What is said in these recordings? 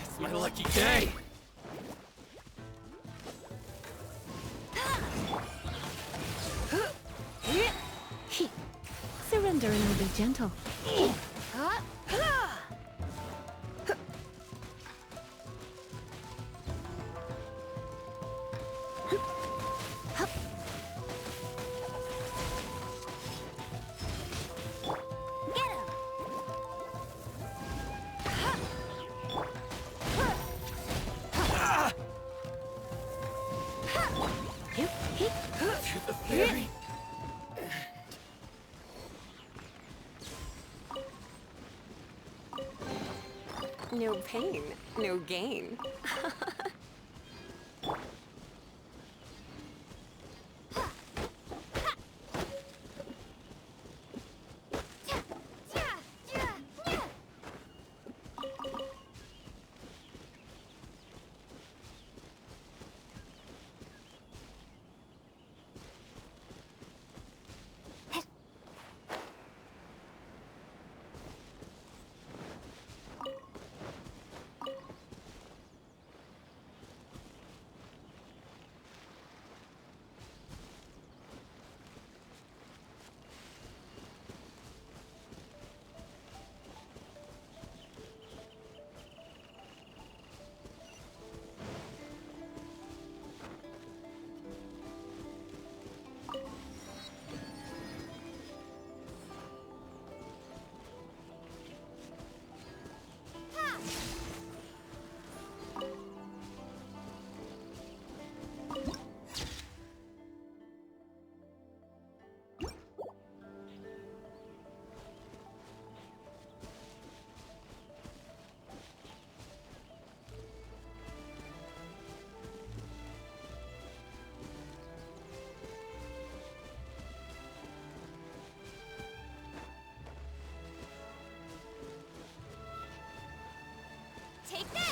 It's my lucky day! Surrender and I'll be gentle. To the ferry! No pain, no gain. Take this!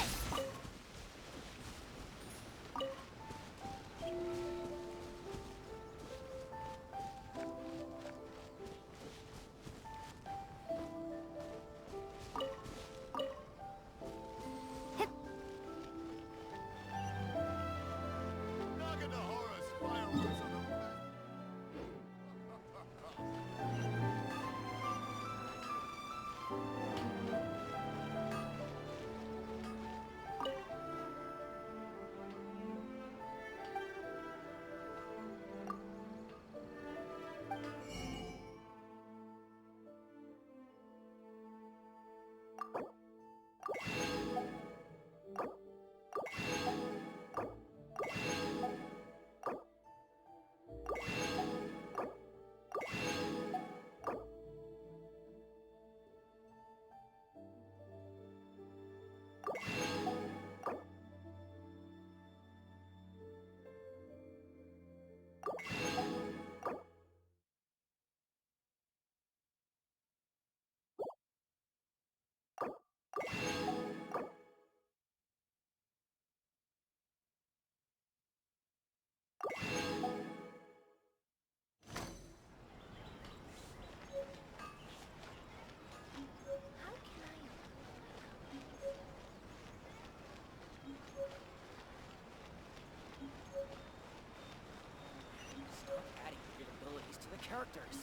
Stop adding weird abilities to the characters.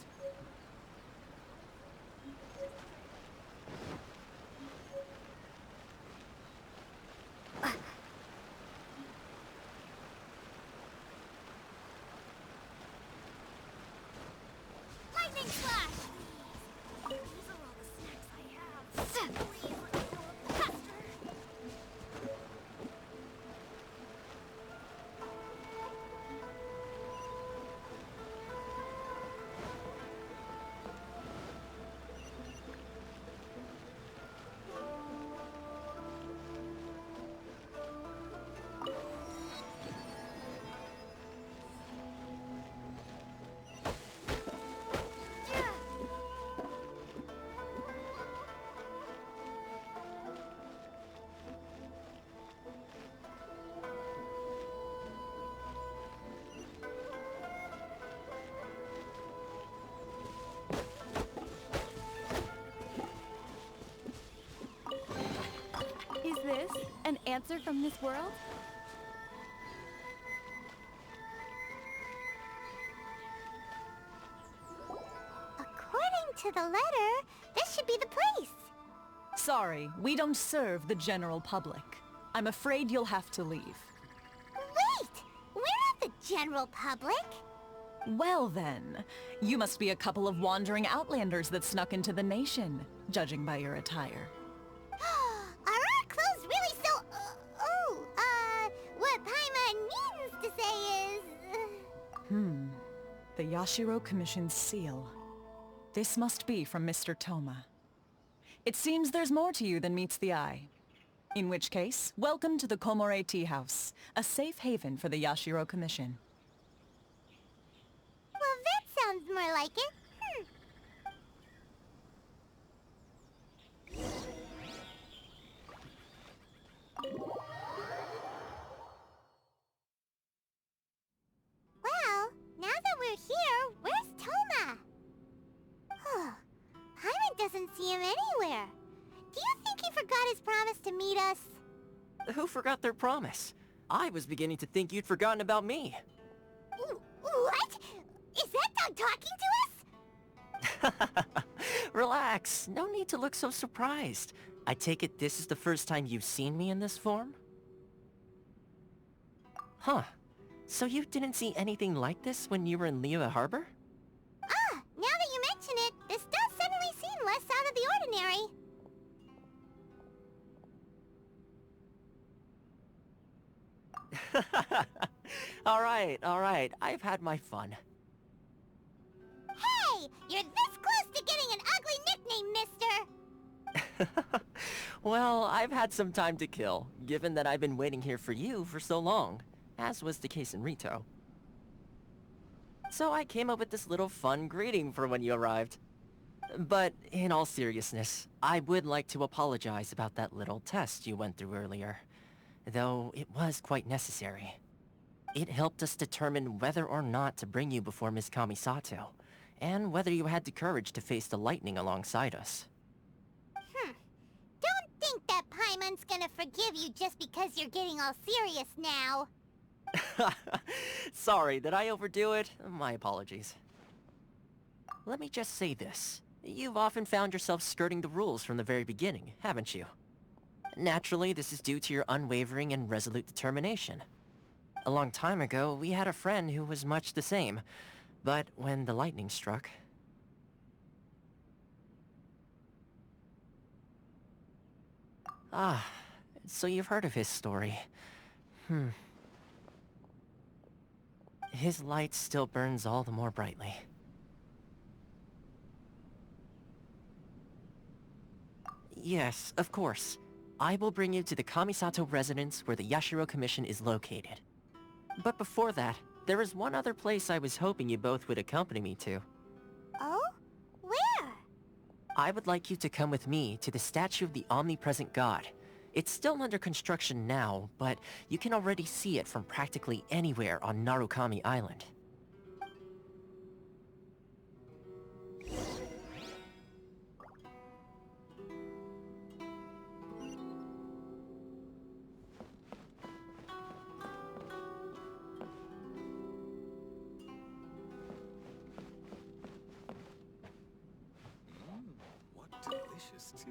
Lightning slash! These are all the snacks I have. Please let me go faster. answer from this world? According to the letter, this should be the place. Sorry, we don't serve the general public. I'm afraid you'll have to leave. Wait! We're not the general public. Well then, you must be a couple of wandering outlanders that snuck into the nation, judging by your attire. Are our clothes really so... what Paimon means to say is... The Yashiro Commission's seal. This must be from Mr. Toma. It seems there's more to you than meets the eye. In which case, welcome to the Komore Tea House, a safe haven for the Yashiro Commission. Well, that sounds more like it. Well, now that we're here, where's Toma? Paimon doesn't see him anywhere. Do you think he forgot his promise to meet us? Who forgot their promise? I was beginning to think you'd forgotten about me. What? Is that dog talking to us? Relax, no need to look so surprised. I take it this is the first time you've seen me in this form? Huh. So you didn't see anything like this when you were in Liyue Harbor? Now that you mention it, this does suddenly seem less out of the ordinary. Alright, I've had my fun. Hey! You're this close to getting an ugly nickname, mister! Well, I've had some time to kill, given that I've been waiting here for you for so long, as was the case in Rito. So I came up with this little fun greeting for when you arrived. But in all seriousness, I would like to apologize about that little test you went through earlier, though it was quite necessary. It helped us determine whether or not to bring you before Miss Kamisato, and whether you had the courage to face the lightning alongside us. Don't think that Paimon's gonna forgive you just because you're getting all serious now. Sorry, did I overdo it? My apologies. Let me just say this. You've often found yourself skirting the rules from the very beginning, haven't you? Naturally, this is due to your unwavering and resolute determination. A long time ago, we had a friend who was much the same, but when the lightning struck... Ah, so you've heard of his story. His light still burns all the more brightly. Yes, of course. I will bring you to the Kamisato residence where the Yashiro Commission is located. But before that, there is one other place I was hoping you both would accompany me to. Oh? Where? I would like you to come with me to the statue of the omnipresent god. It's still under construction now, but you can already see it from practically anywhere on Narukami Island. What delicious tea.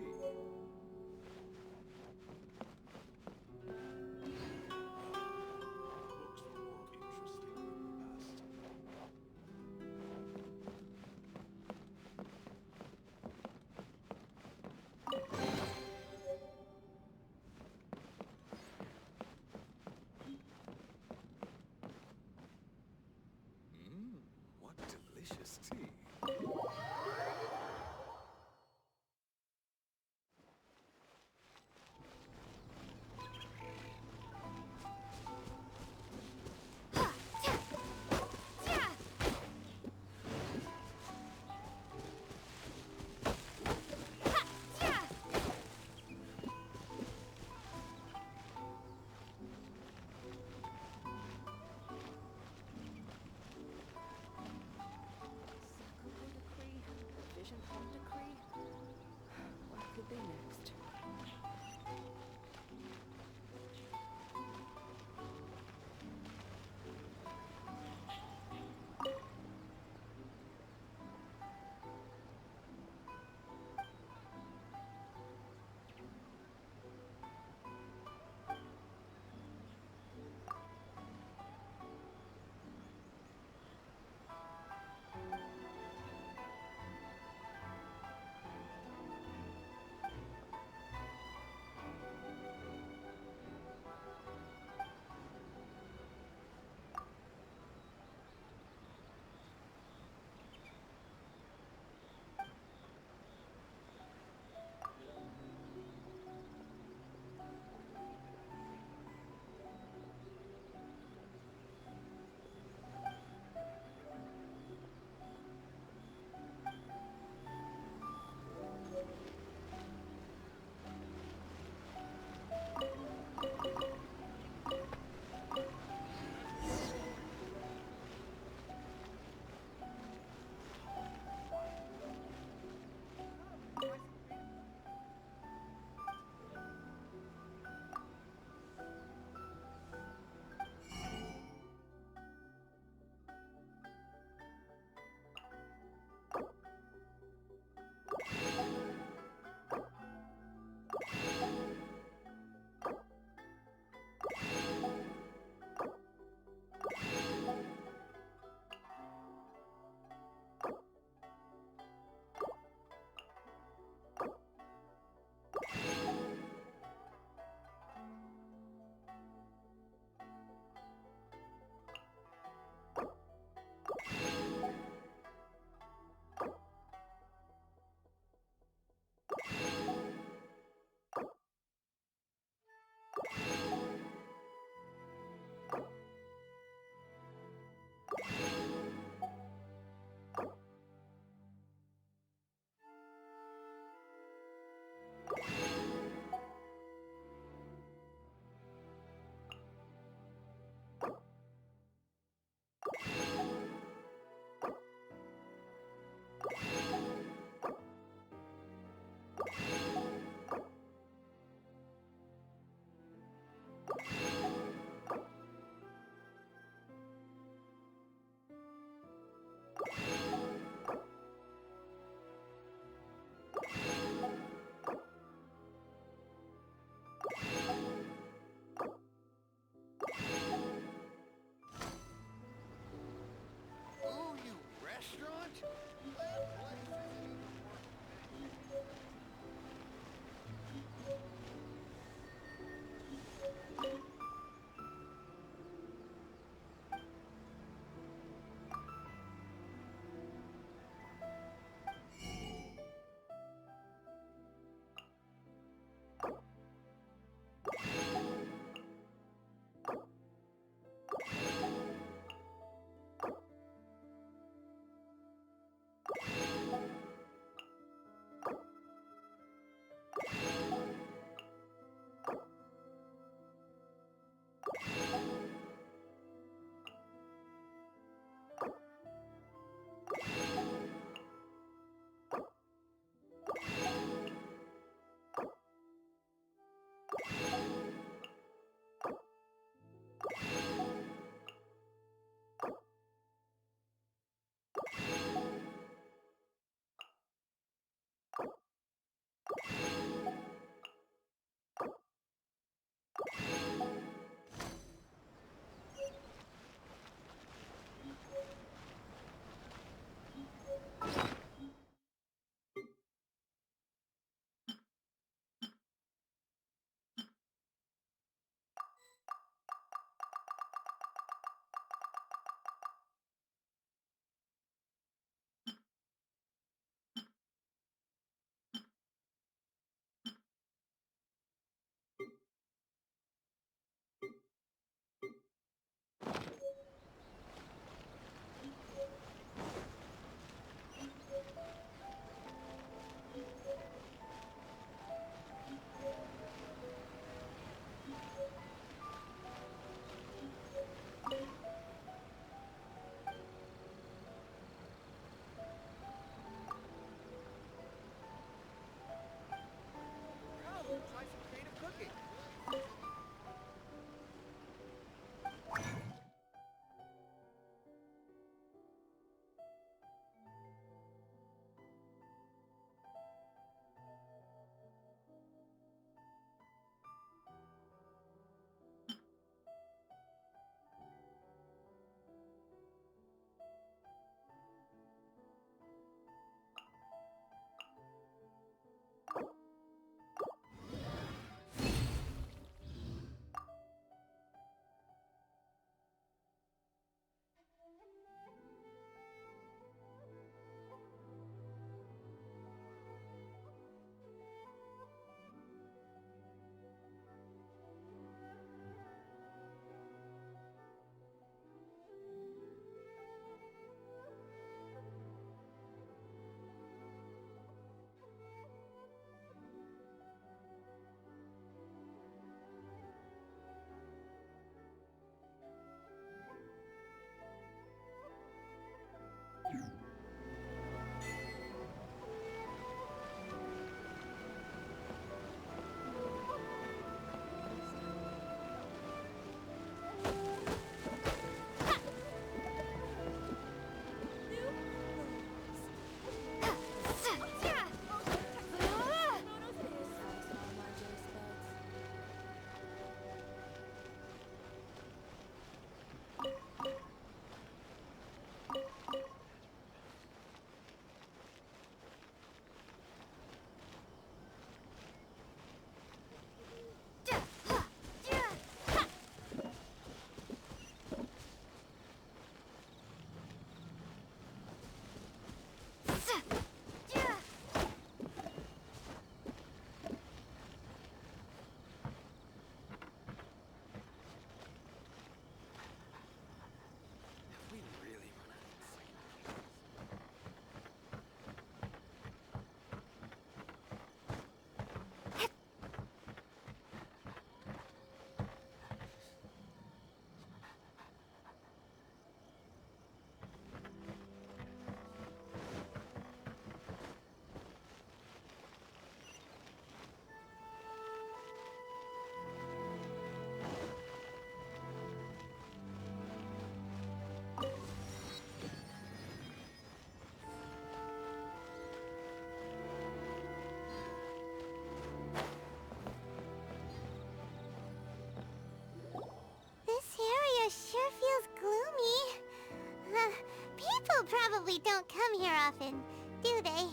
probably don't come here often, do they?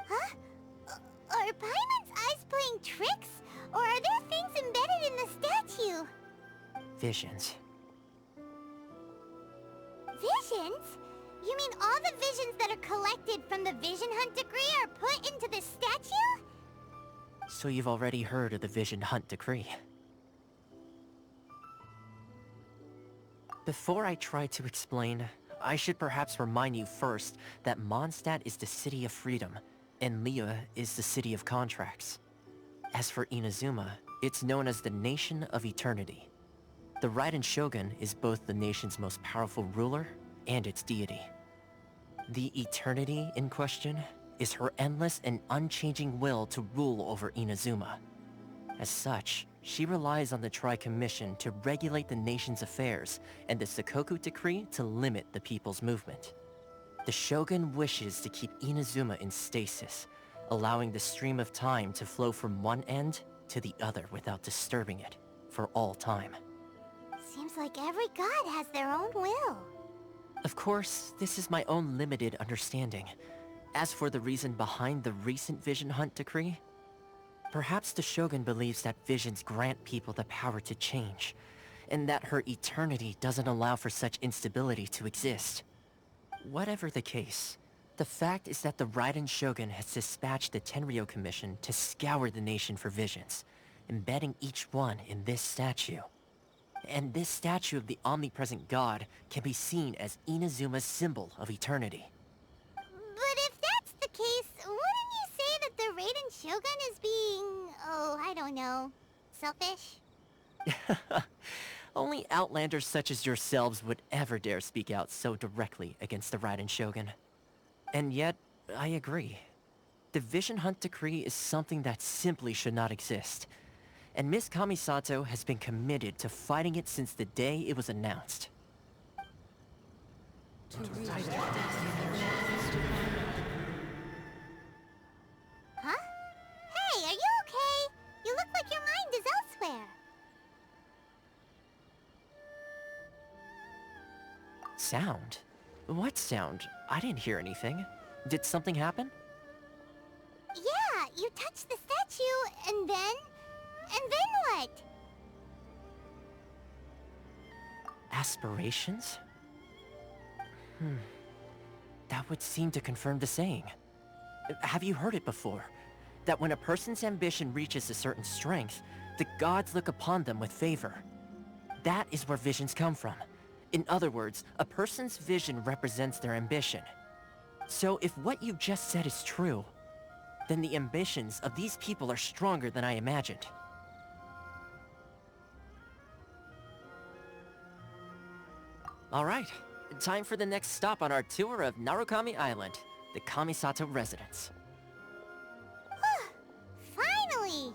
Huh? Are Paimon's eyes playing tricks? Or are there things embedded in the statue? Visions. Visions? You mean all the visions that are collected from the Vision Hunt decree are put into the statue? So you've already heard of the Vision Hunt decree. Before I try to explain, I should perhaps remind you first that Mondstadt is the city of freedom, and Liyue is the city of contracts. As for Inazuma, it's known as the Nation of Eternity. The Raiden Shogun is both the nation's most powerful ruler and its deity. The Eternity in question is her endless and unchanging will to rule over Inazuma. As such, she relies on the Tri-Commission to regulate the nation's affairs and the Sakoku Decree to limit the people's movement. The Shogun wishes to keep Inazuma in stasis, allowing the stream of time to flow from one end to the other without disturbing it for all time. Seems like every god has their own will. Of course, this is my own limited understanding. As for the reason behind the recent Vision Hunt decree, perhaps the Shogun believes that visions grant people the power to change, and that her eternity doesn't allow for such instability to exist. Whatever the case, the fact is that the Raiden Shogun has dispatched the Tenryou Commission to scour the nation for visions, embedding each one in this statue. And this statue of the omnipresent god can be seen as Inazuma's symbol of eternity. But if that's the case, wouldn't you say that the Raiden Shogun is being, I don't know, selfish? Only outlanders such as yourselves would ever dare speak out so directly against the Raiden Shogun. And yet, I agree. The Vision Hunt decree is something that simply should not exist. And Miss Kamisato has been committed to fighting it since the day it was announced. Huh? Hey, are you okay? You look like your mind is elsewhere. Sound? What sound? I didn't hear anything. Did something happen? Yeah, you touched the statue, and then what? Aspirations? That would seem to confirm the saying. Have you heard it before? That when a person's ambition reaches a certain strength, the gods look upon them with favor. That is where visions come from. In other words, a person's vision represents their ambition. So if what you just said is true, then the ambitions of these people are stronger than I imagined. Alright, time for the next stop on our tour of Narukami Island, the Kamisato residence. Finally!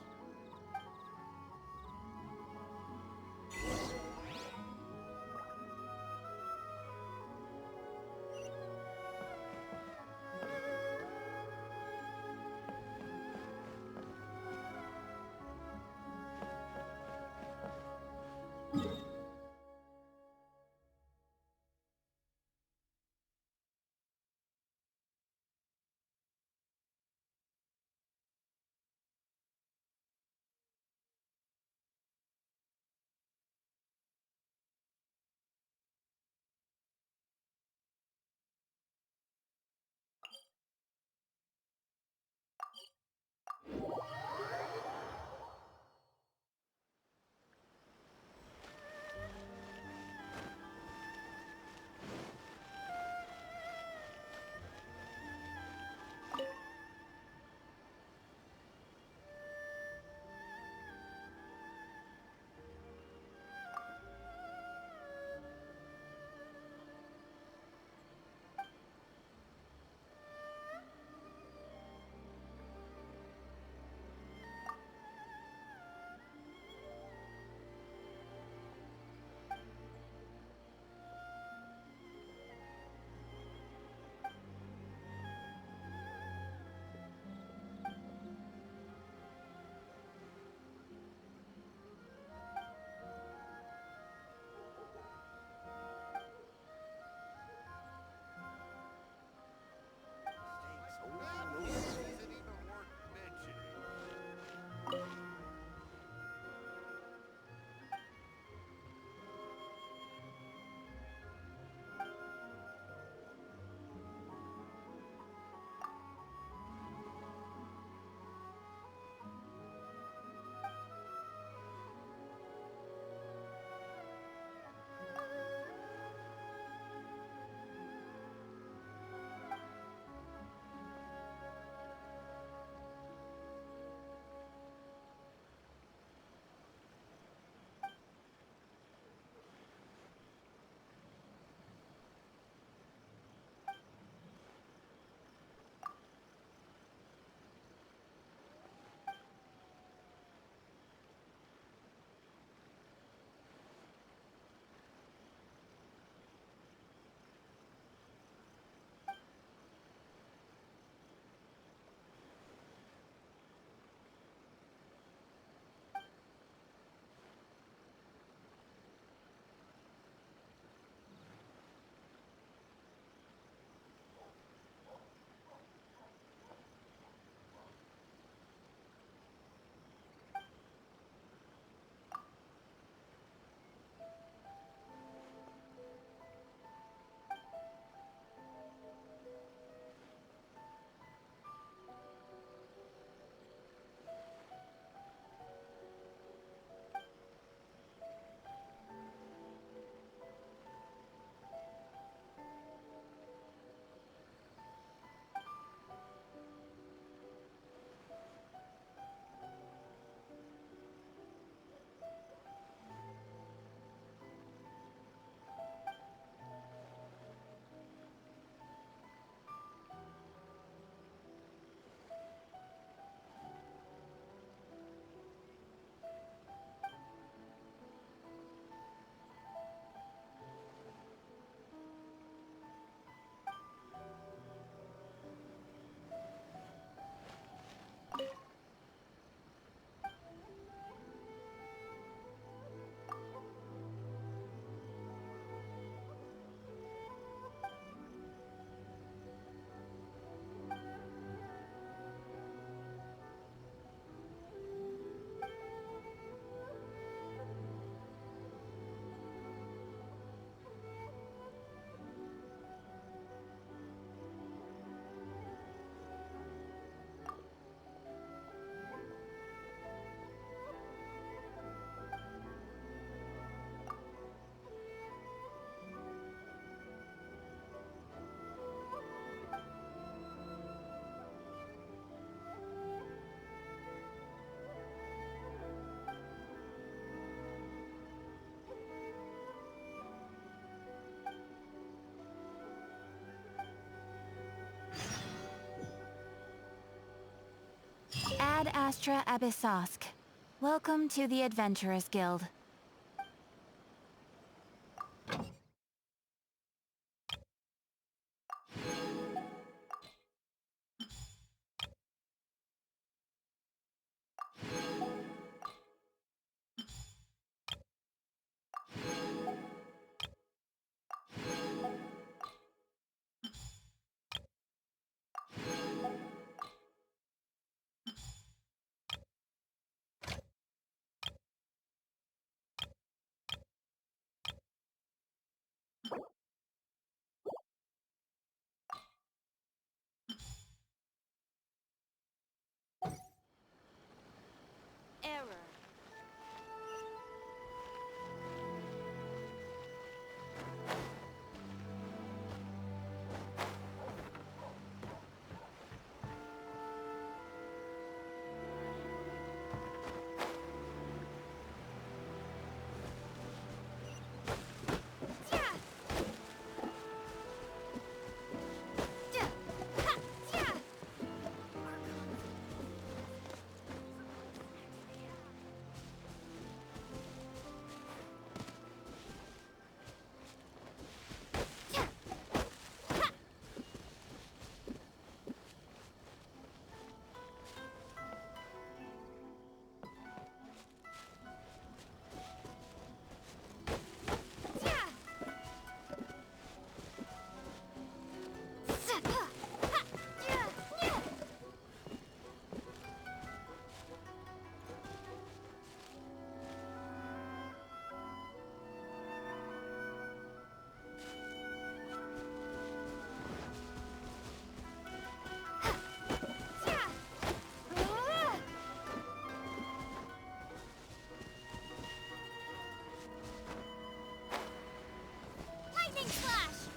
Astra Abyssosk. Welcome to the Adventurers Guild. Error. Lightning slash!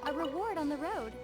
A reward on the road.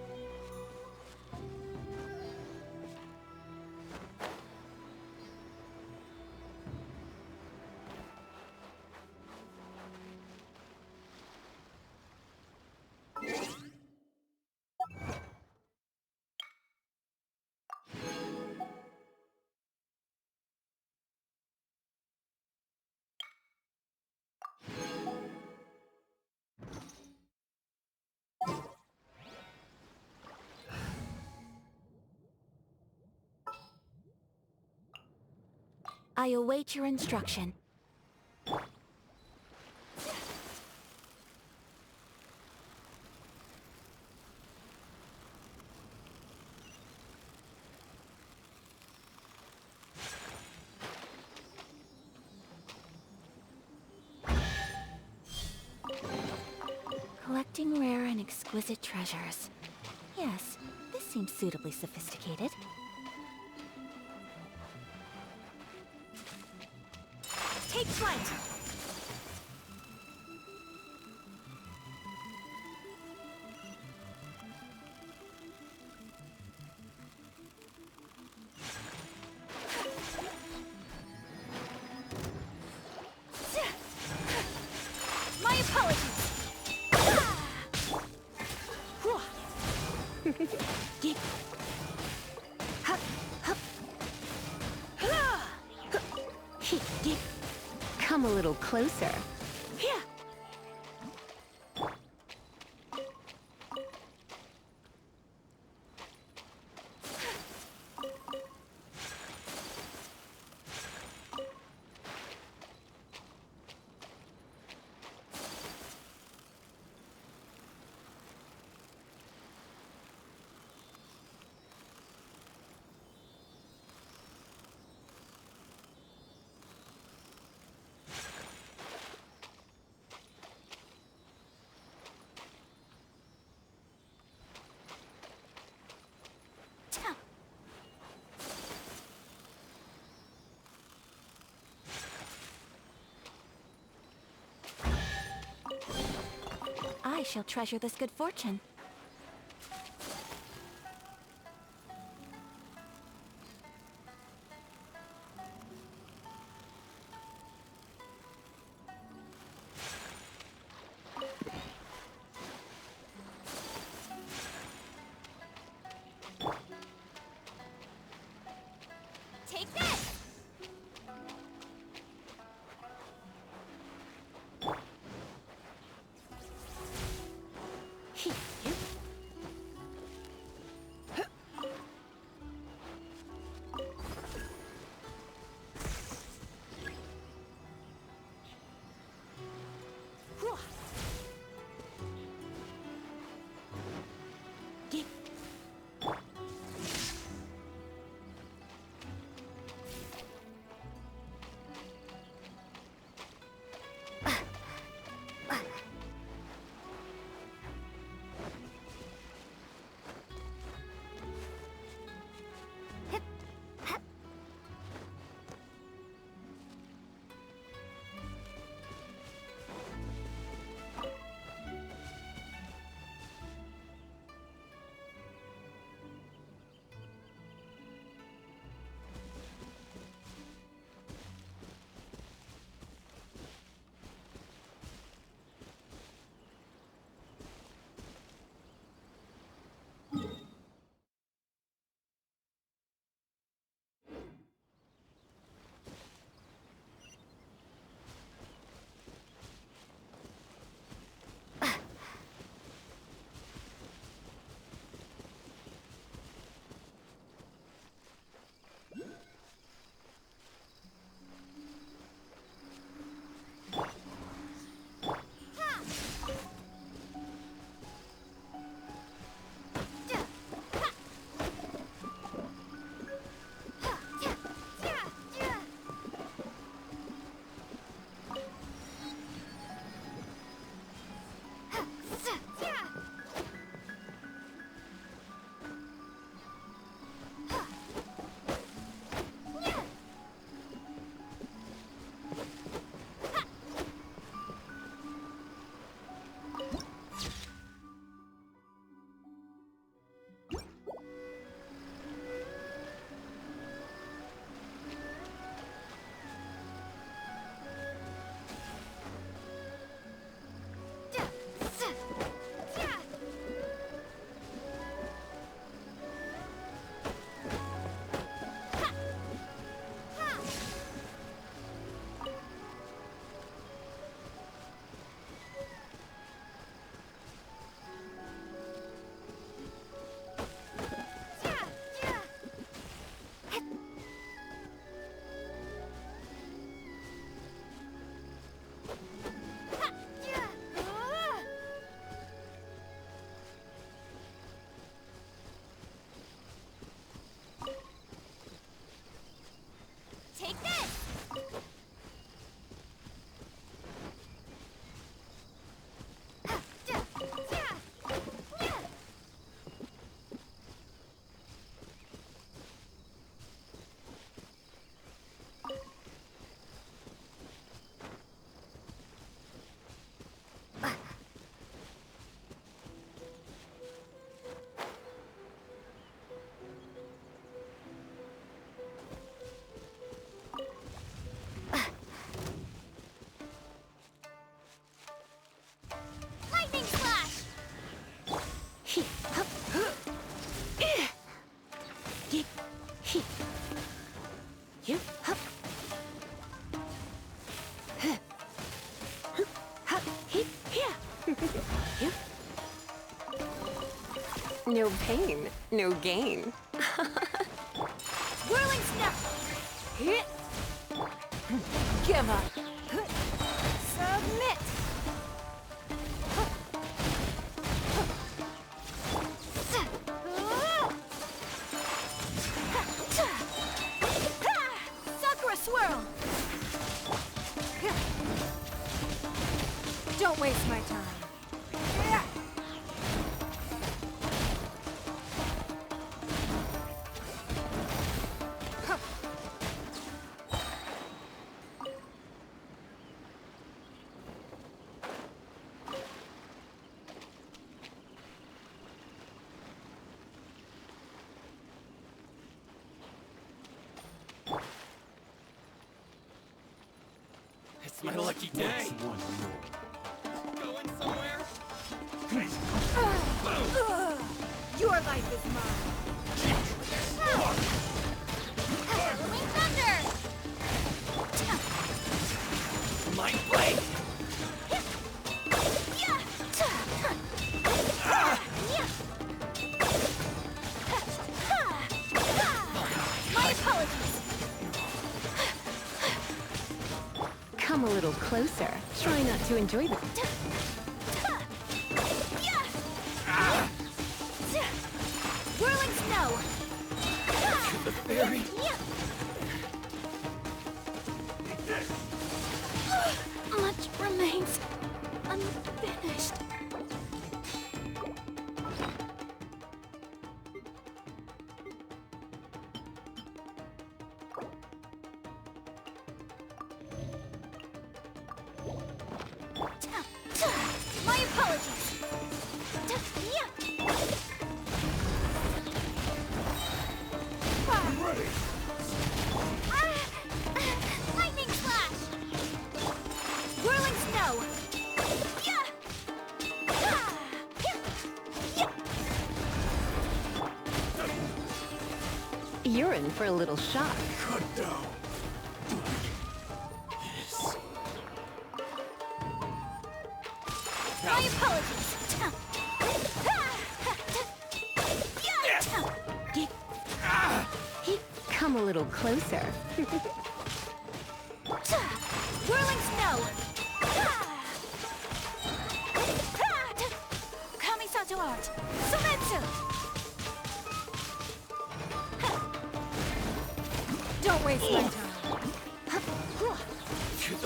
I await your instruction. Collecting rare and exquisite treasures. Yes, this seems suitably sophisticated. Take flight! apologies! Get. Hup, hup. Get. Come a little closer. Yeah. I shall treasure this good fortune. Take this! Yeah. No pain, no gain. Whirling snap! Give up! Submit! Sakura swirl! Don't waste my time. It's my lucky day. Going somewhere? Your life is mine. Wing thunder! Mind blade! My apologies. Come a little closer. Try not to enjoy the... Whirling snow. The fairy! Much remains unfinished. My apologies. Ready. Lightning slash! Whirling snow. You're in for a little shock. Cut down. Yes. My apologies. Come a little closer. Whirling snow. Kamisato art. Sumetsu. Don't waste my time.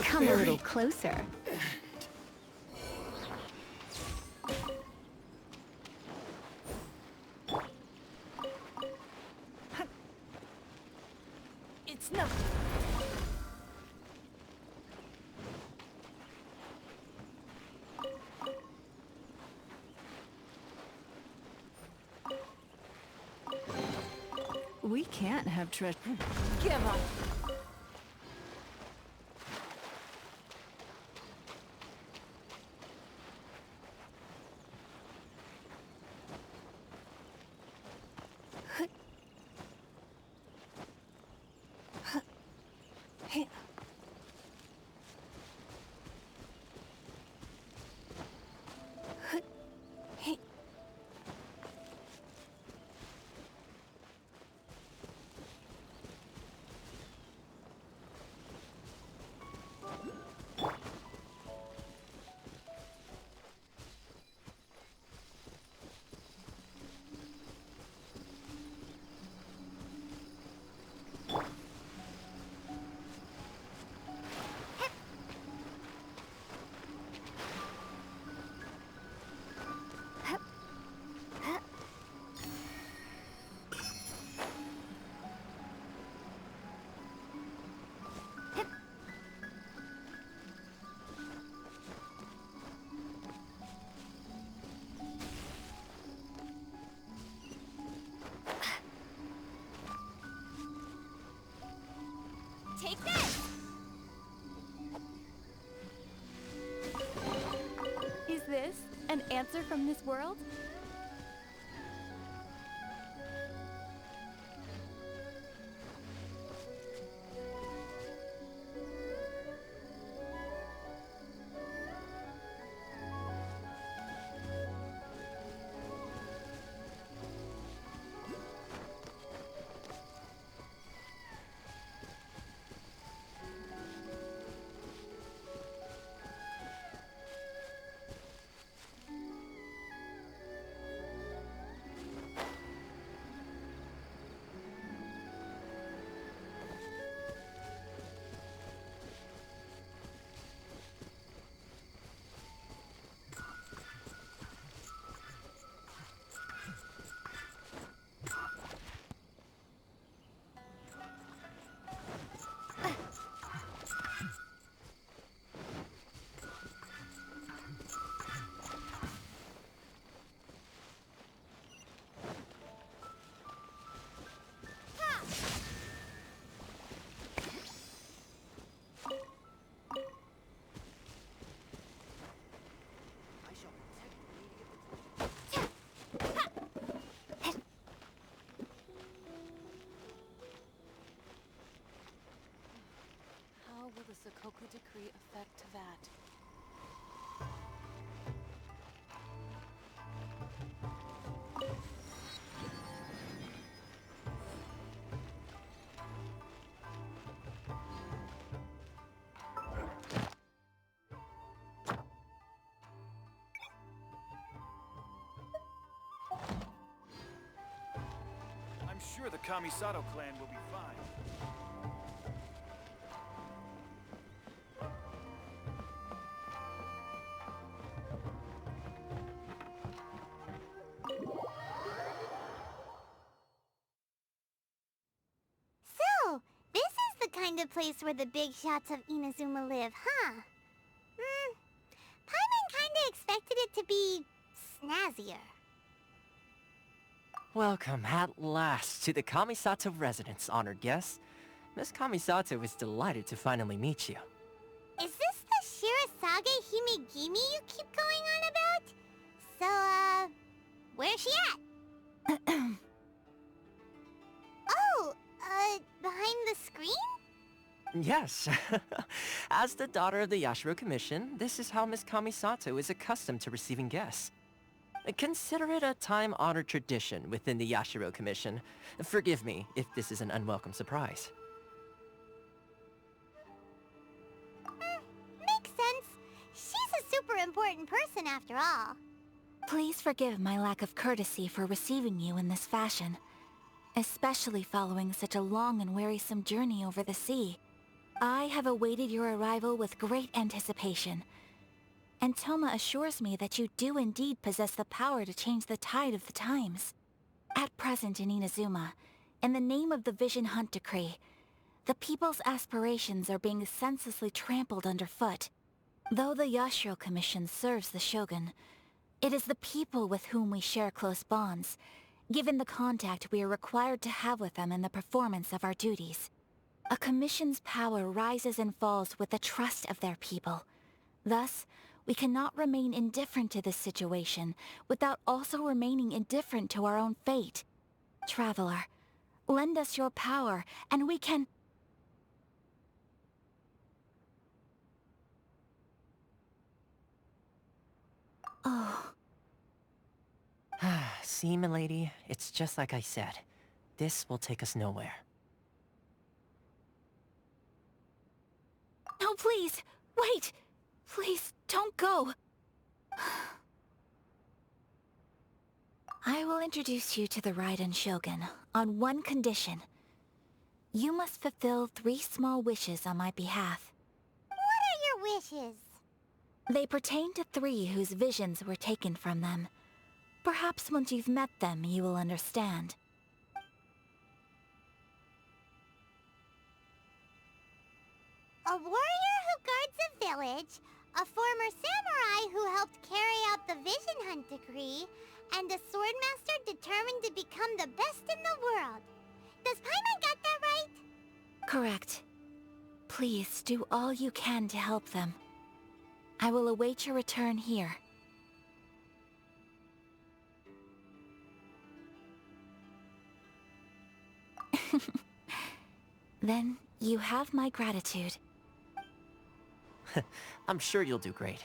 Come a little closer. It's nothing. We can't have treasure. Give up. Take this! Is this an answer from this world? sure the Kamisato clan will be fine. So, this is the kind of place where the big shots of Inazuma live, huh? Paimon kinda expected it to be snazzier. Welcome at last to the Kamisato residence, honored guests. Miss Kamisato is delighted to finally meet you. Is this the Shirasage Himegimi you keep going on about? So, where's she at? Oh, behind the screen? Yes. As the daughter of the Yashiro Commission, this is how Miss Kamisato is accustomed to receiving guests. Consider it a time-honored tradition within the Yashiro Commission. Forgive me if this is an unwelcome surprise. Makes sense. She's a super important person after all. Please forgive my lack of courtesy for receiving you in this fashion, especially following such a long and wearisome journey over the sea. I have awaited your arrival with great anticipation, and Toma assures me that you do indeed possess the power to change the tide of the times. At present in Inazuma, in the name of the Vision Hunt Decree, the people's aspirations are being senselessly trampled underfoot. Though the Yashiro Commission serves the Shogun, it is the people with whom we share close bonds, given the contact we are required to have with them in the performance of our duties. A commission's power rises and falls with the trust of their people. Thus, we cannot remain indifferent to this situation without also remaining indifferent to our own fate. Traveler, lend us your power, and we can... Oh... See, milady, it's just like I said. This will take us nowhere. No, please! Wait! Please, don't go! I will introduce you to the Raiden Shogun on one condition. You must fulfill 3 small wishes on my behalf. What are your wishes? They pertain to 3 whose visions were taken from them. Perhaps once you've met them, you will understand. A warrior who guards a village, a former samurai who helped carry out the Vision Hunt Decree, and a swordmaster determined to become the best in the world. Does Paimon got that right? Correct. Please do all you can to help them. I will await your return here. Then you have my gratitude. I'm sure you'll do great.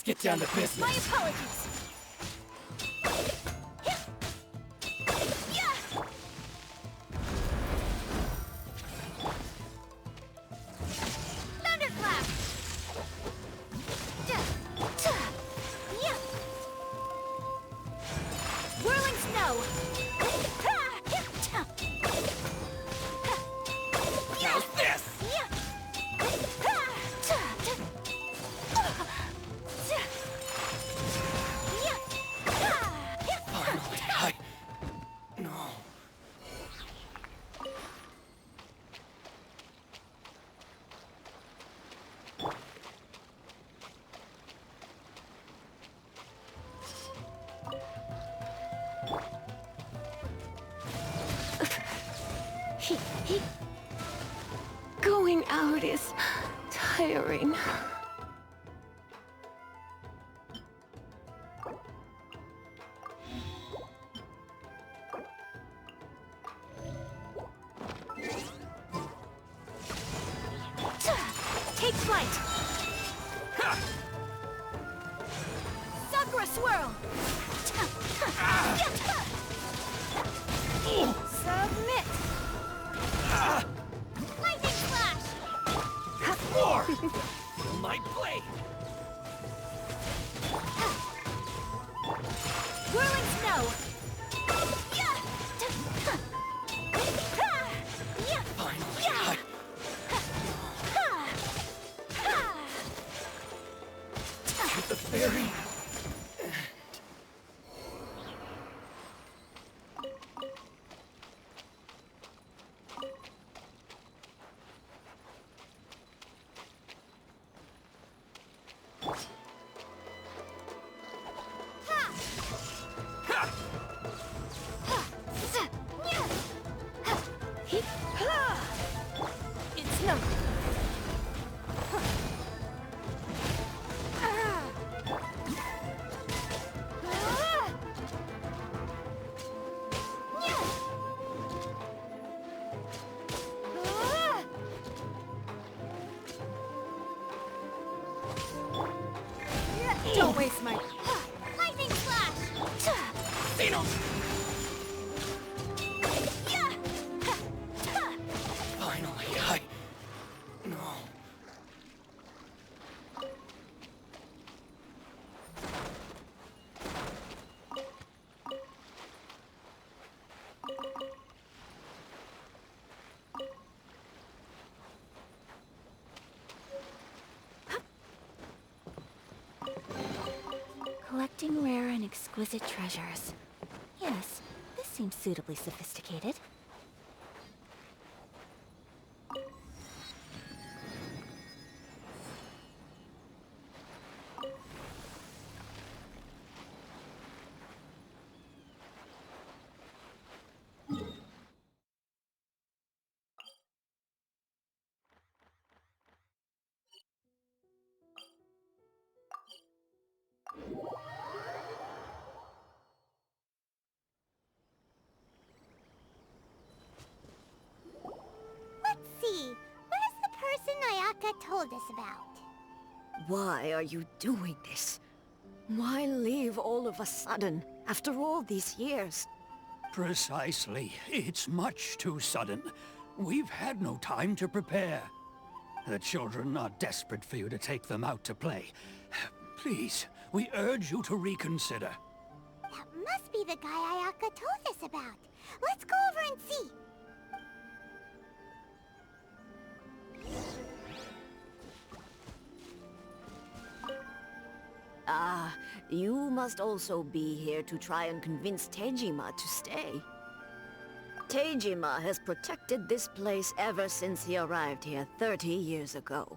get down to business. My apologies. Thunderclap. Whirling snow. How's this? Finally, No. Going out is tiring. Take flight. Sakura swirl. Submit. Lightning flash. More! My blade! Whirling snow. Finally, the fairy. It's no. Don't waste my lightning flash. Phenom! Finally, No. Collecting rare and exquisite treasures. Yes, this seems suitably sophisticated. Let's see. Where's the person Ayaka told us about? Why are you doing this? Why leave all of a sudden, after all these years? Precisely. It's much too sudden. We've had no time to prepare. The children are desperate for you to take them out to play. Please, we urge you to reconsider. That must be the guy Ayaka told us about. Let's go over and see. Ah, you must also be here to try and convince Tejima to stay. Tejima has protected this place ever since he arrived here 30 years ago.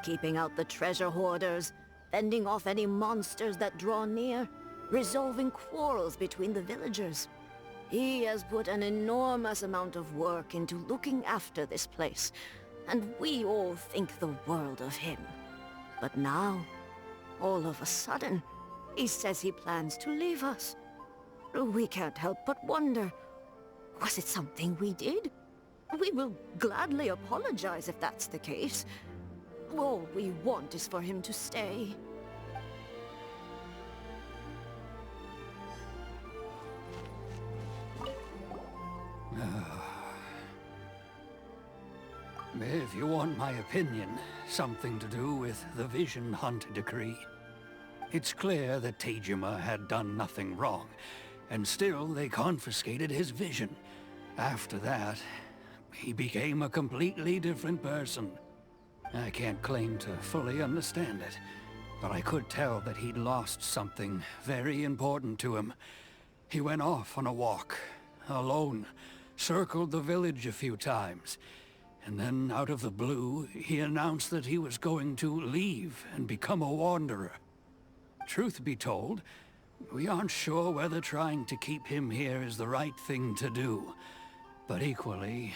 Keeping out the treasure hoarders, fending off any monsters that draw near, resolving quarrels between the villagers. He has put an enormous amount of work into looking after this place, and we all think the world of him. But now, all of a sudden, he says he plans to leave us. We can't help but wonder, was it something we did? We will gladly apologize if that's the case. All we want is for him to stay. If you want my opinion, something to do with the Vision Hunt decree. It's clear that Tejima had done nothing wrong, and still they confiscated his vision. After that, he became a completely different person. I can't claim to fully understand it, but I could tell that he'd lost something very important to him. He went off on a walk, alone, circled the village a few times, and then out of the blue, he announced that he was going to leave and become a wanderer. Truth be told, we aren't sure whether trying to keep him here is the right thing to do. But equally,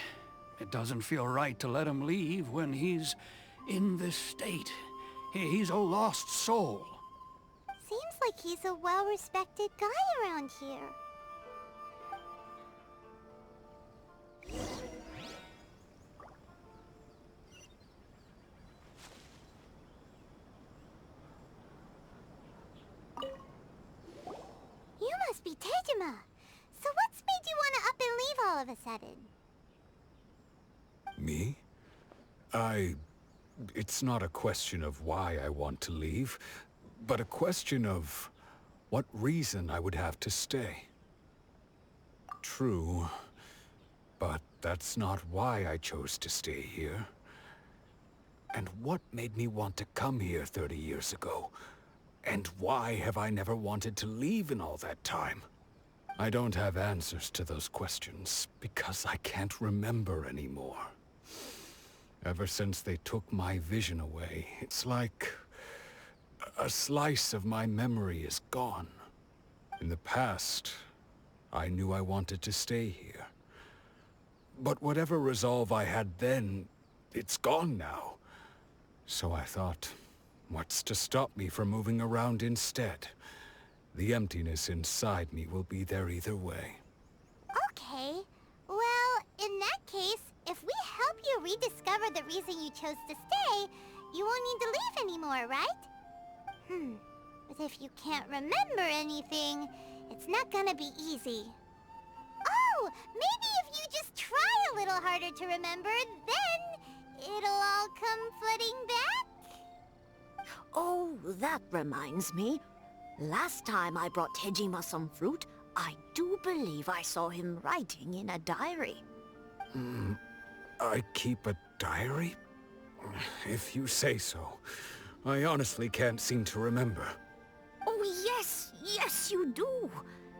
it doesn't feel right to let him leave when he's in this state. He's a lost soul. Seems like he's a well-respected guy around here. You must be Tejima. So what's made you want to up and leave all of a sudden? Me? It's not a question of why I want to leave, but a question of what reason I would have to stay. True, but that's not why I chose to stay here. And what made me want to come here 30 years ago? And why have I never wanted to leave in all that time? I don't have answers to those questions, because I can't remember anymore. Ever since they took my vision away, it's like a slice of my memory is gone. In the past, I knew I wanted to stay here. But whatever resolve I had then, it's gone now. So I thought, what's to stop me from moving around instead? The emptiness inside me will be there either way. Okay. Well, in that case, if we help you rediscover the reason you chose to stay, you won't need to leave anymore, right? But if you can't remember anything, it's not gonna be easy. Oh, maybe if you just try a little harder to remember, then it'll all come flooding back? Oh, that reminds me. Last time I brought Tejima some fruit, I do believe I saw him writing in a diary. I keep a diary? If you say so. I honestly can't seem to remember. Oh, yes, you do.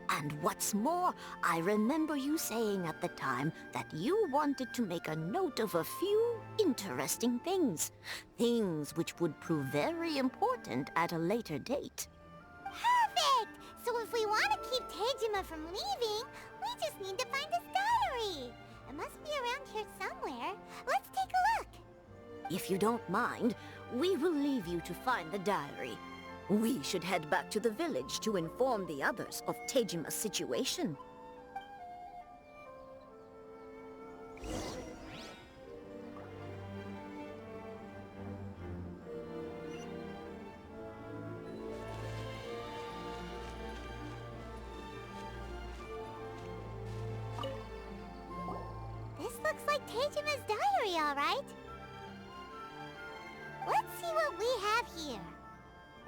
And what's more, I remember you saying at the time that you wanted to make a note of a few interesting things. Things which would prove very important at a later date. Perfect! So if we want to keep Tejima from leaving, we just need to find his diary. It must be around here somewhere. Let's take a look. If you don't mind, we will leave you to find the diary. We should head back to the village to inform the others of Tejima's situation. This looks like Tejima's diary, all right. Let's see what we have here.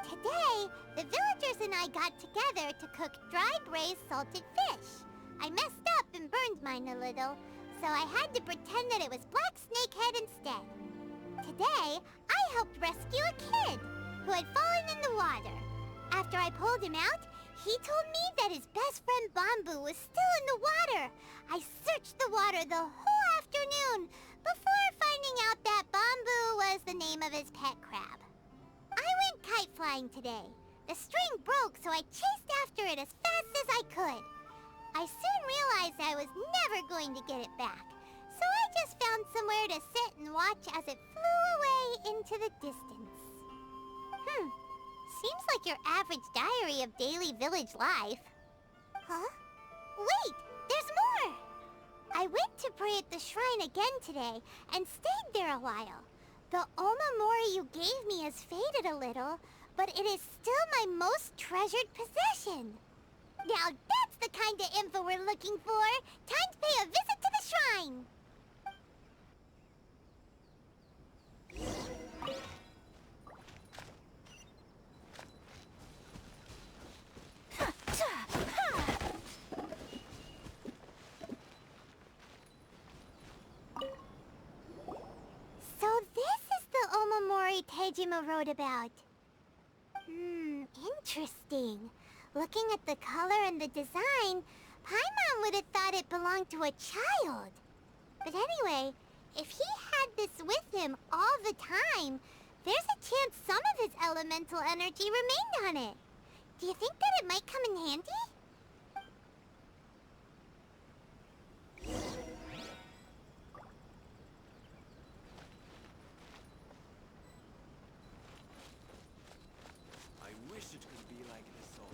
Today, the villagers and I got together to cook dry braised salted fish. I messed up and burned mine a little, so I had to pretend that it was black snakehead instead. Today, I helped rescue a kid who had fallen in the water. After I pulled him out, he told me that his best friend Bamboo was still in the water. I searched the water the whole afternoon before finding out that Bamboo was the name of his pet crab. I went kite flying today. The string broke, so I chased after it as fast as I could. I soon realized I was never going to get it back, so I just found somewhere to sit and watch as it flew away into the distance. Seems like your average diary of daily village life. Huh? Wait, there's more! I went to pray at the shrine again today and stayed there a while. The Omamori you gave me has faded a little, but it is still my most treasured possession. Now that's That's the kind of info we're looking for. Time to pay a visit to the shrine. So this is the Omamori Tejima wrote about. Interesting. Looking at the color and the design, Paimon would have thought it belonged to a child. But anyway, if he had this with him all the time, there's a chance some of his elemental energy remained on it. Do you think that it might come in handy? I wish it could be like this all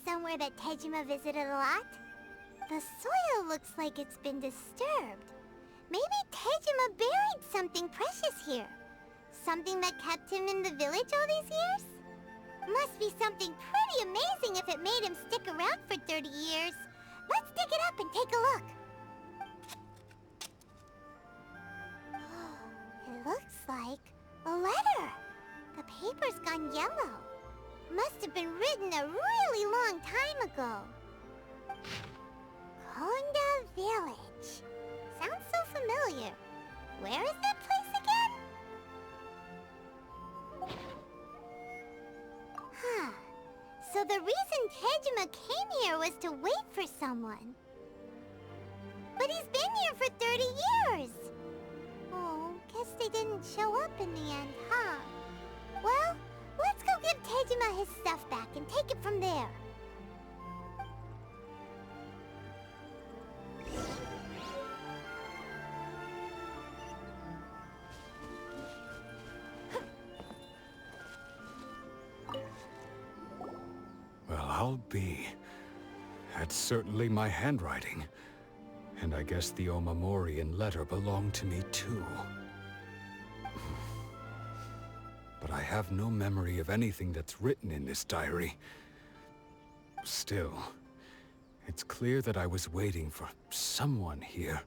somewhere that Tejima visited a lot. The soil looks like it's been disturbed. Maybe Tejima buried something precious here. Something that kept him in the village all these years? Must be something pretty amazing if it made him stick around for 30 years. Let's dig it up and take a look. It looks like a letter. The paper's gone yellow. Must have been written a really long time ago. Konda Village. Sounds so familiar. Where is that place again? Huh. So the reason Tejima came here was to wait for someone. But he's been here for 30 years. Oh, guess they didn't show up in the end, huh? Well, let's go give Tejima his stuff back and take it from there. Well, I'll be. That's certainly my handwriting. And I guess the Omamorian letter belonged to me too. But I have no memory of anything that's written in this diary. Still, it's clear that I was waiting for someone here,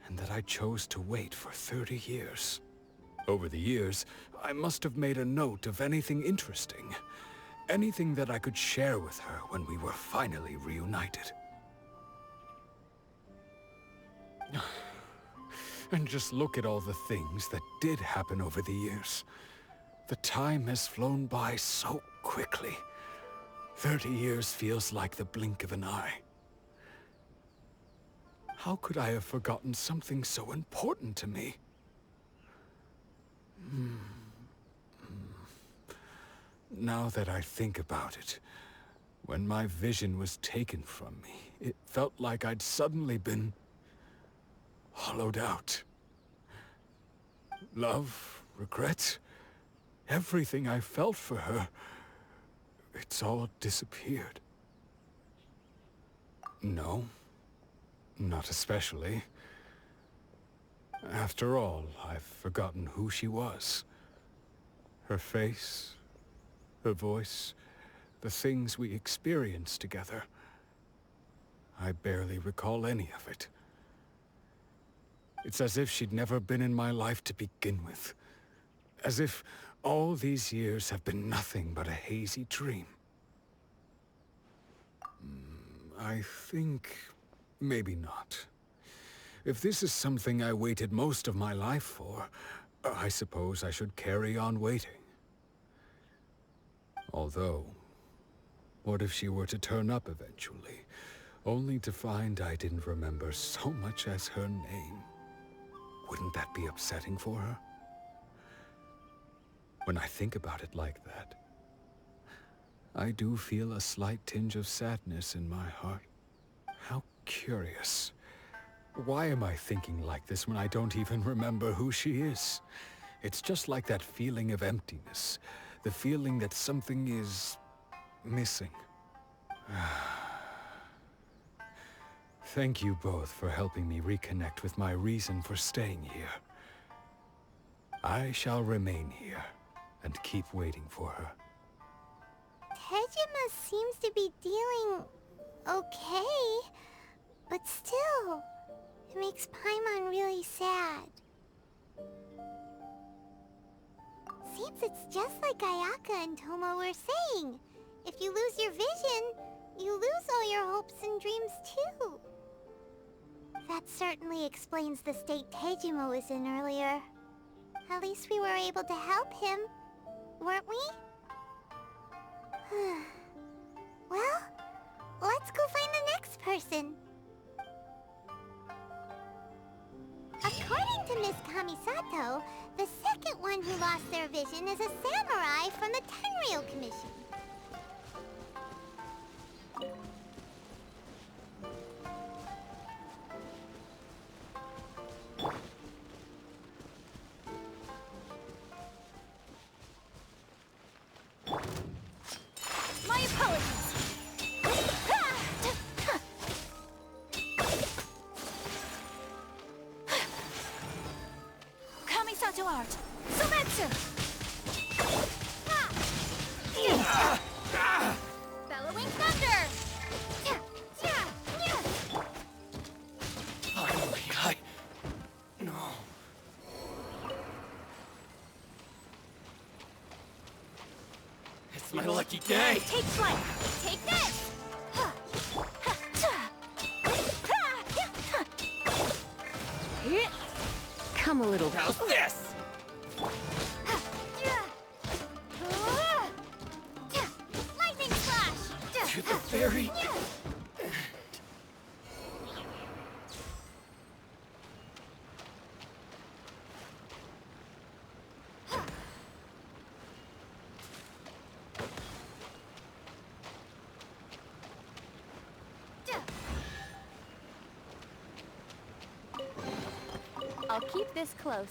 and that I chose to wait for 30 years. Over the years, I must have made a note of anything interesting. Anything that I could share with her when we were finally reunited. And just look at all the things that did happen over the years. The time has flown by so quickly. 30 years feels like the blink of an eye. How could I have forgotten something so important to me? Now that I think about it, when my vision was taken from me, it felt like I'd suddenly been hollowed out. Love, regret, everything I felt for her, it's all disappeared. No, not especially. After all, I've forgotten who she was. Her face, her voice, the things we experienced together. I barely recall any of it. It's as if she'd never been in my life to begin with. As if all these years have been nothing but a hazy dream. I think maybe not. If this is something I waited most of my life for, I suppose I should carry on waiting. Although, what if she were to turn up eventually, only to find I didn't remember so much as her name? Wouldn't that be upsetting for her? When I think about it like that, I do feel a slight tinge of sadness in my heart. How curious. Why am I thinking like this when I don't even remember who she is? It's just like that feeling of emptiness. The feeling that something is missing. Thank you both for helping me reconnect with my reason for staying here. I shall remain here and keep waiting for her. Tejima seems to be dealing okay, but still, it makes Paimon really sad. Seems it's just like Ayaka and Toma were saying. If you lose your vision, you lose all your hopes and dreams too. That certainly explains the state Tejima was in earlier. At least we were able to help him, weren't we? Well, let's go find the next person. According to Miss Kamisato, the second one who lost their vision is a samurai from the Tenryou Commission. My apologies. Kamisato art. Sometsu. Bellowing thunder. Finally, No. It's my lucky day! Take flight. Take this. Come a little How's this? Lightning slash. To the very... I'll keep this close.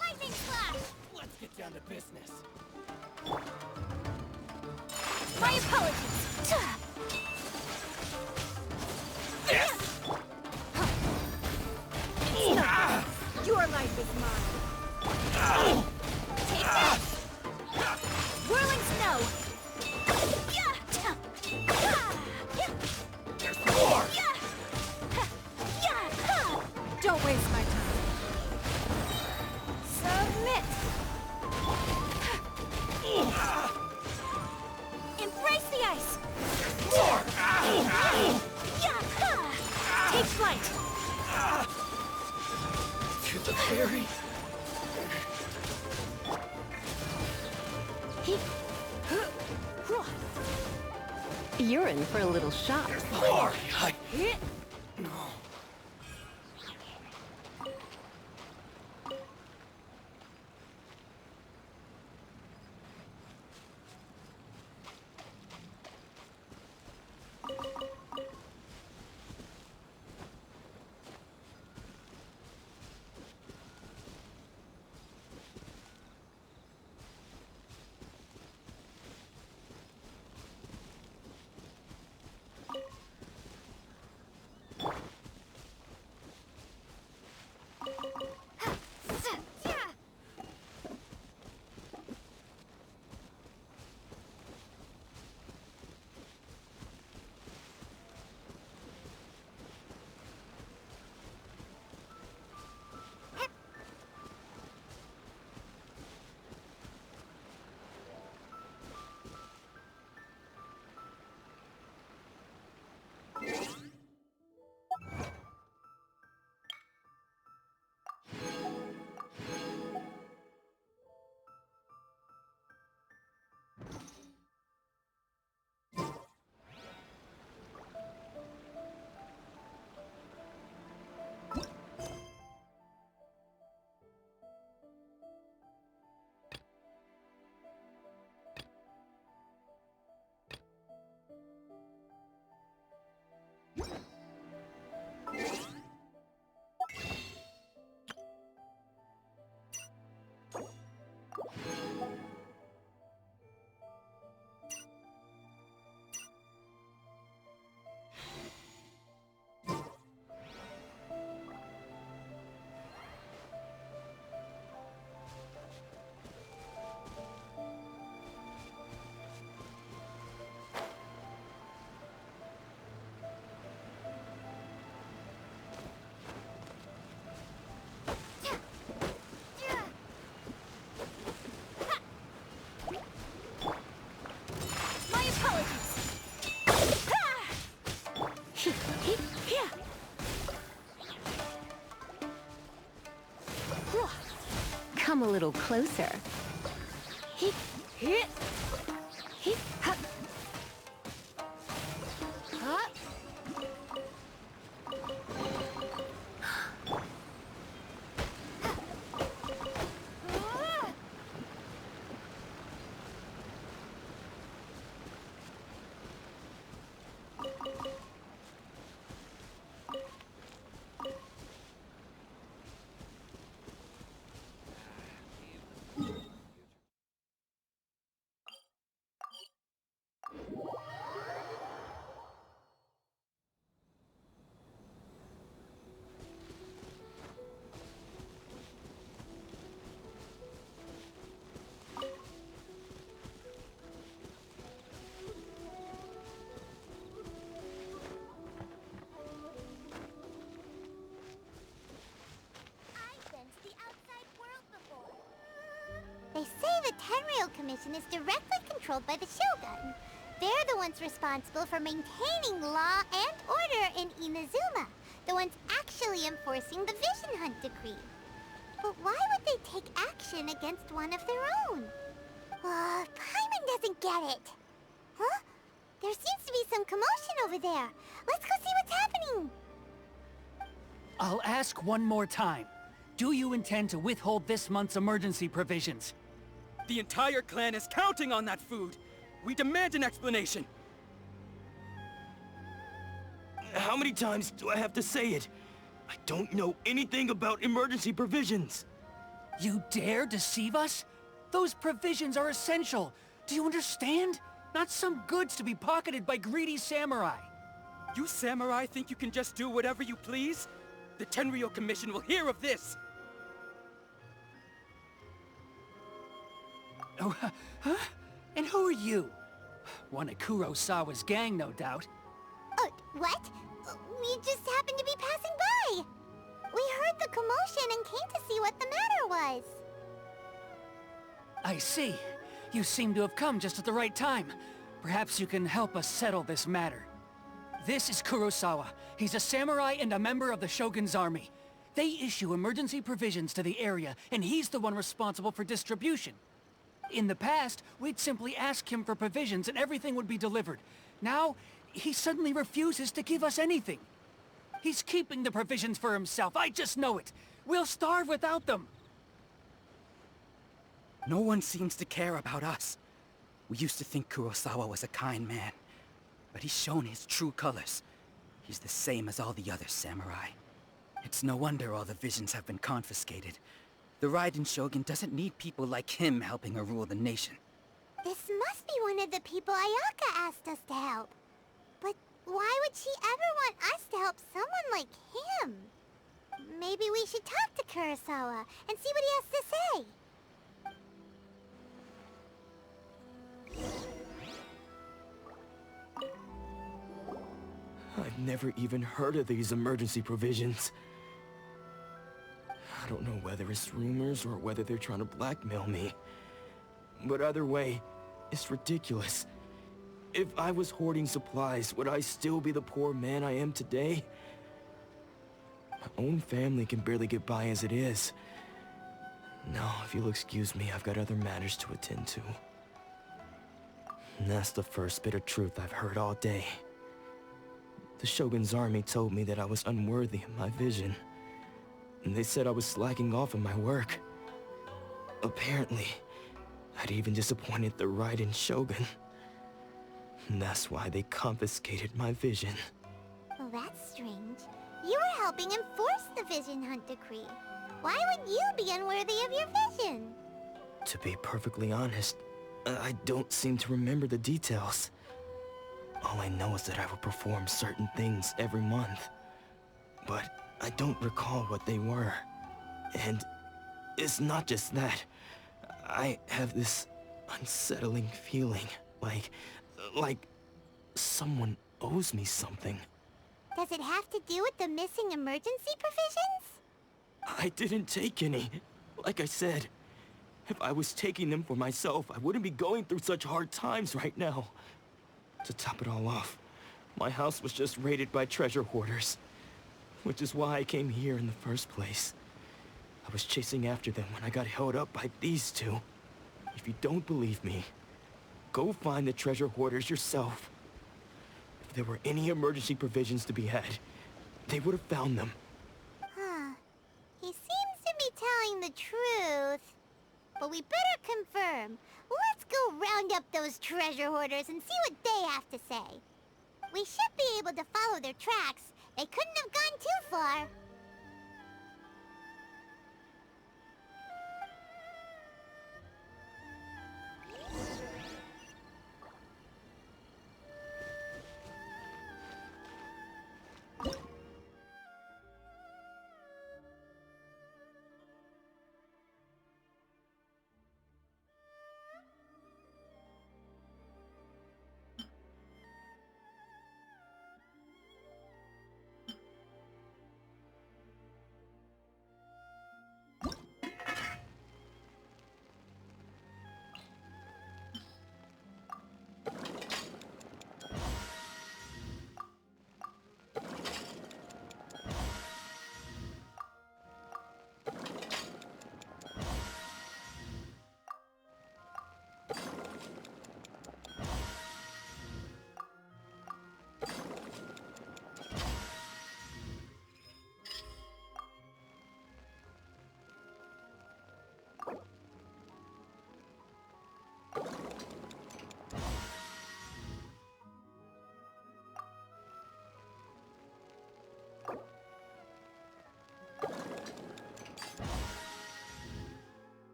Lightning slash. Let's get down to business. My apologies. This! Your life is mine. Take that! Whirling snow! There's more! Don't waste my time. Submit! Embrace the ice! More! Take flight! To the very... You're in for a little shock. There's more! No. Come a little closer. Hit, hit, hit, ha. Ha. They say the Tenryou Commission is directly controlled by the Shogun. They're the ones responsible for maintaining law and order in Inazuma, the ones actually enforcing the Vision Hunt decree. But why would they take action against one of their own? Paimon doesn't get it. Huh? There seems to be some commotion over there. Let's go see what's happening. I'll ask one more time. Do you intend to withhold this month's emergency provisions? The entire clan is counting on that food! We demand an explanation! How many times do I have to say it? I don't know anything about emergency provisions! You dare deceive us? Those provisions are essential! Do you understand? Not some goods to be pocketed by greedy samurai! You samurai think you can just do whatever you please? The Tenryou Commission will hear of this! Oh, huh? And who are you? One of Kurosawa's gang, no doubt. What? We just happened to be passing by. We heard the commotion and came to see what the matter was. I see. You seem to have come just at the right time. Perhaps you can help us settle this matter. This is Kurosawa. He's a samurai and a member of the Shogun's army. They issue emergency provisions to the area, and he's the one responsible for distribution. In the past, we'd simply ask him for provisions and everything would be delivered. Now, he suddenly refuses to give us anything. He's keeping the provisions for himself, I just know it. We'll starve without them. No one seems to care about us. We used to think Kurosawa was a kind man, but he's shown his true colors. He's the same as all the other samurai. It's no wonder all the visions have been confiscated. The Raiden Shogun doesn't need people like him helping her rule the nation. This must be one of the people Ayaka asked us to help. But why would she ever want us to help someone like him? Maybe we should talk to Kurosawa and see what he has to say. I've never even heard of these emergency provisions. I don't know whether it's rumors or whether they're trying to blackmail me. But either way, it's ridiculous. If I was hoarding supplies, would I still be the poor man I am today? My own family can barely get by as it is. No, if you'll excuse me, I've got other matters to attend to. And that's the first bit of truth I've heard all day. The Shogun's army told me that I was unworthy of my vision. And they said I was slacking off in my work. Apparently, I'd even disappointed the Raiden Shogun. And that's why they confiscated my vision. Well, that's strange. You were helping enforce the Vision Hunt decree. Why would you be unworthy of your vision? To be perfectly honest, I don't seem to remember the details. All I know is that I would perform certain things every month. But I don't recall what they were. And it's not just that. I have this unsettling feeling, like someone owes me something. Does it have to do with the missing emergency provisions? I didn't take any. Like I said, if I was taking them for myself, I wouldn't be going through such hard times right now. To top it all off, My house was just raided by treasure hoarders, which is why I came here in the first place. I was chasing after them when I got held up by these two. If you don't believe me, go find the treasure hoarders yourself. If there were any emergency provisions to be had, they would have found them. Huh. He seems to be telling the truth. But we better confirm. Let's go round up those treasure hoarders and see what they have to say. We should be able to follow their tracks. They couldn't have gone too far.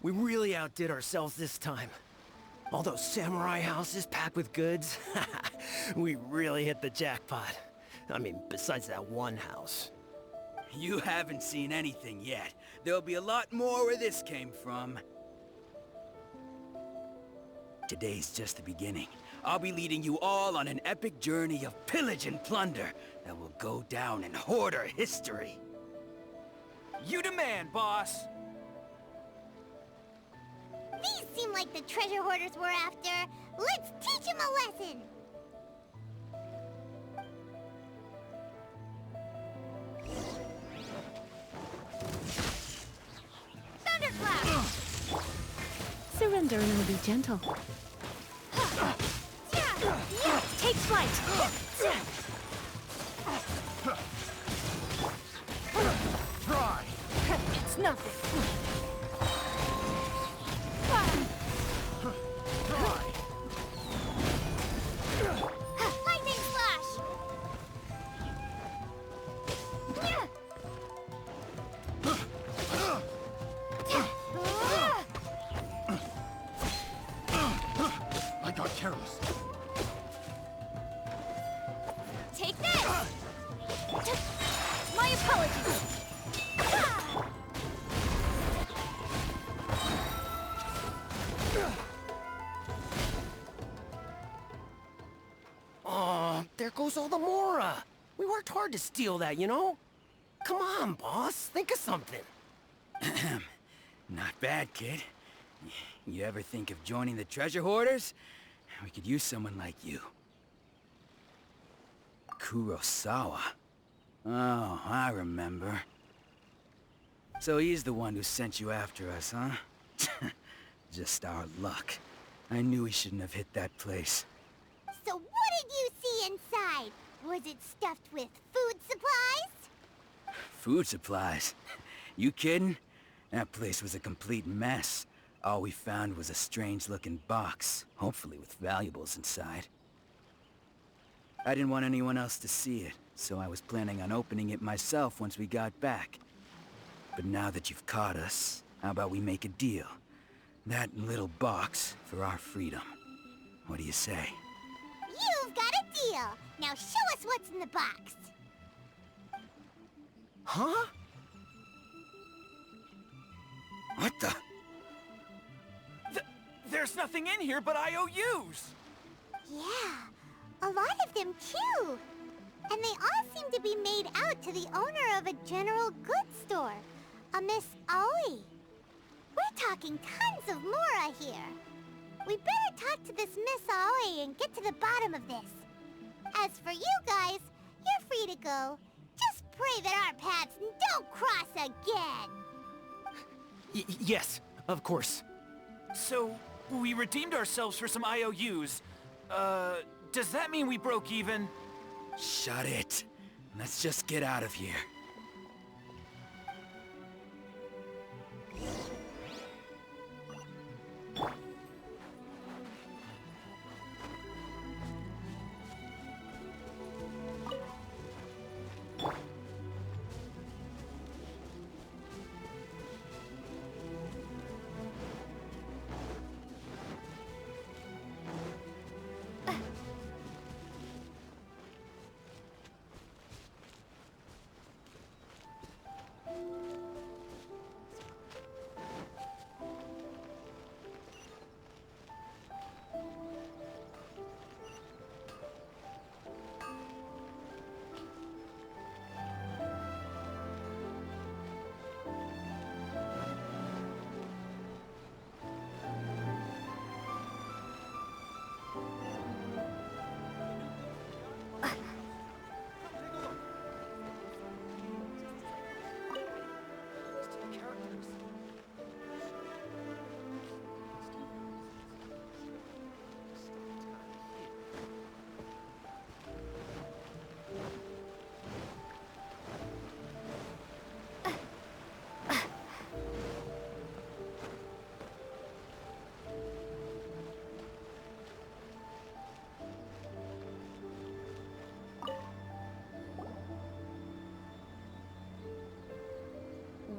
We really outdid ourselves this time. All those samurai houses packed with goods. We really hit the jackpot. I mean, besides that one house. You haven't seen anything yet. There'll be a lot more where this came from. Today's just the beginning. I'll be leading you all on an epic journey of pillage and plunder that will go down in hoarder history. You demand, boss! These seem like the treasure hoarders we're after. Let's teach them a lesson! Thunderclap! Surrender and I'll be gentle. Take flight! Try! It's nothing. Try! goes all the mora. We worked hard to steal that, you know? Come on, boss. Think of something. Not bad, kid. You ever think of joining the treasure hoarders? We could use someone like you. Kurosawa. Oh, I remember. So he's the one who sent you after us, huh? Just our luck. I knew he shouldn't have hit that place. So what did you see inside? Was it stuffed with food supplies? Food supplies? You kidding? That place was a complete mess. All we found was a strange-looking box, hopefully with valuables inside. I didn't want anyone else to see it, so I was planning on opening it myself once we got back. But now that you've caught us, how about we make a deal? That little box for our freedom. What do you say? You've got a deal! Now show us what's in the box! Huh? What the? There's nothing in here but IOUs! Yeah, a lot of them too. And they all seem to be made out to the owner of a general goods store, a Miss Aoi. We're talking tons of mora here. We better talk to this Miss Aoi and get to the bottom of this. As for you guys, you're free to go. Just pray that our paths don't cross again. Yes, of course. So, we redeemed ourselves for some IOUs. Does that mean we broke even? Shut it. Let's just get out of here.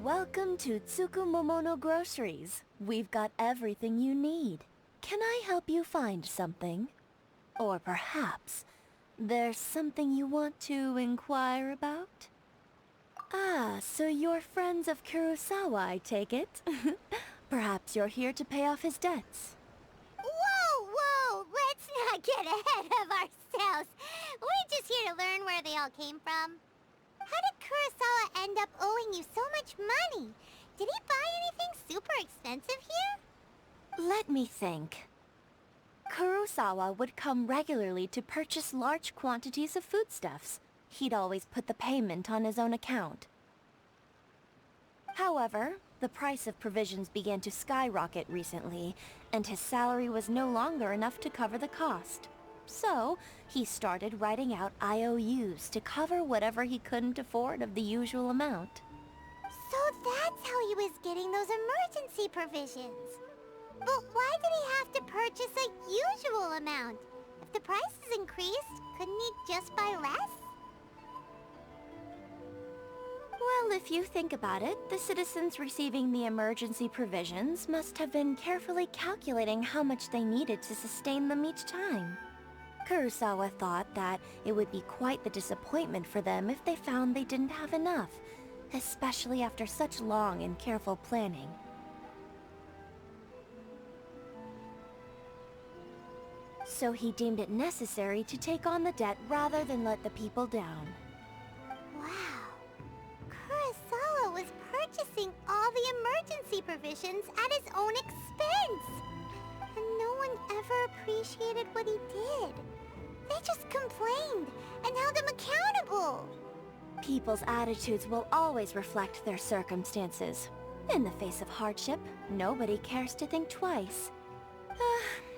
Welcome to Tsukumomono Groceries. We've got everything you need. Can I help you find something? Or perhaps there's something you want to inquire about? Ah, so you're friends of Kurosawa, I take it? Perhaps you're here to pay off his debts. Whoa! Let's not get ahead of ourselves. We're just here to learn where they all came from. How did Kurosawa end up owing you so much money? Did he buy anything super expensive here? Let me think. Kurosawa would come regularly to purchase large quantities of foodstuffs. He'd always put the payment on his own account. However, the price of provisions began to skyrocket recently, and his salary was no longer enough to cover the cost. So, he started writing out IOUs to cover whatever he couldn't afford of the usual amount. So that's how he was getting those emergency provisions. But why did he have to purchase a usual amount? If the prices increased, couldn't he just buy less? Well, if you think about it, the citizens receiving the emergency provisions must have been carefully calculating how much they needed to sustain them each time. Kurosawa thought that it would be quite the disappointment for them if they found they didn't have enough, especially after such long and careful planning. So he deemed it necessary to take on the debt rather than let the people down. Wow. Kurosawa was purchasing all the emergency provisions at his own expense. And no one ever appreciated what he did. They just complained and held him accountable. People's attitudes will always reflect their circumstances. In the face of hardship, nobody cares to think twice.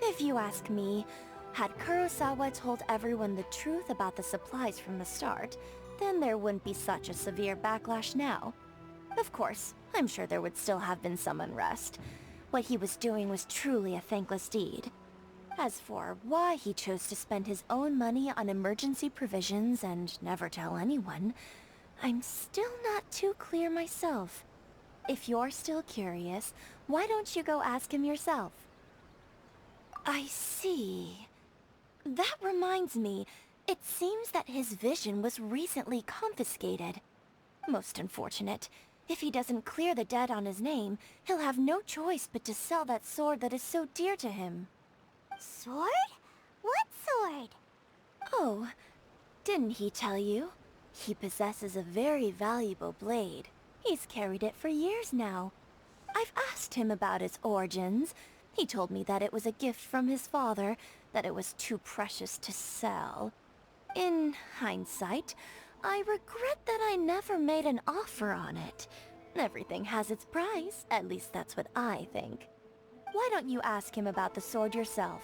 If you ask me, had Kurosawa told everyone the truth about the supplies from the start, then there wouldn't be such a severe backlash now. Of course, I'm sure there would still have been some unrest. What he was doing was truly a thankless deed. As for why he chose to spend his own money on emergency provisions and never tell anyone, I'm still not too clear myself. If you're still curious, why don't you go ask him yourself? I see. That reminds me, it seems that his vision was recently confiscated. Most unfortunate. If he doesn't clear the debt on his name, he'll have no choice but to sell that sword that is so dear to him. Sword? What sword? Oh, didn't he tell you? He possesses a very valuable blade. He's carried it for years now. I've asked him about its origins. He told me that it was a gift from his father, that it was too precious to sell. In hindsight, I regret that I never made an offer on it. Everything has its price, at least that's what I think. Why don't you ask him about the sword yourself?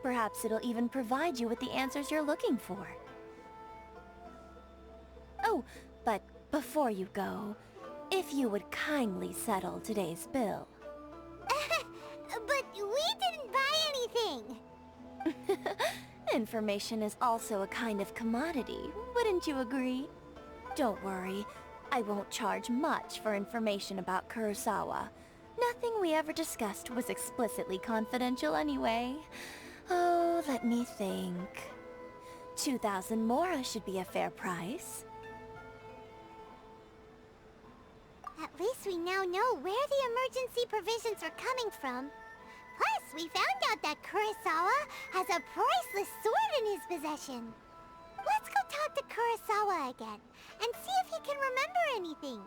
Perhaps it'll even provide you with the answers you're looking for. Oh, but before you go, if you would kindly settle today's bill. But we didn't buy anything! Information is also a kind of commodity, wouldn't you agree? Don't worry, I won't charge much for information about Kurosawa. Nothing we ever discussed was explicitly confidential anyway. Oh, let me think. 2,000 mora should be a fair price. At least we now know where the emergency provisions are coming from. Plus, we found out that Kurosawa has a priceless sword in his possession. Let's go talk to Kurosawa again, and see if he can remember anything.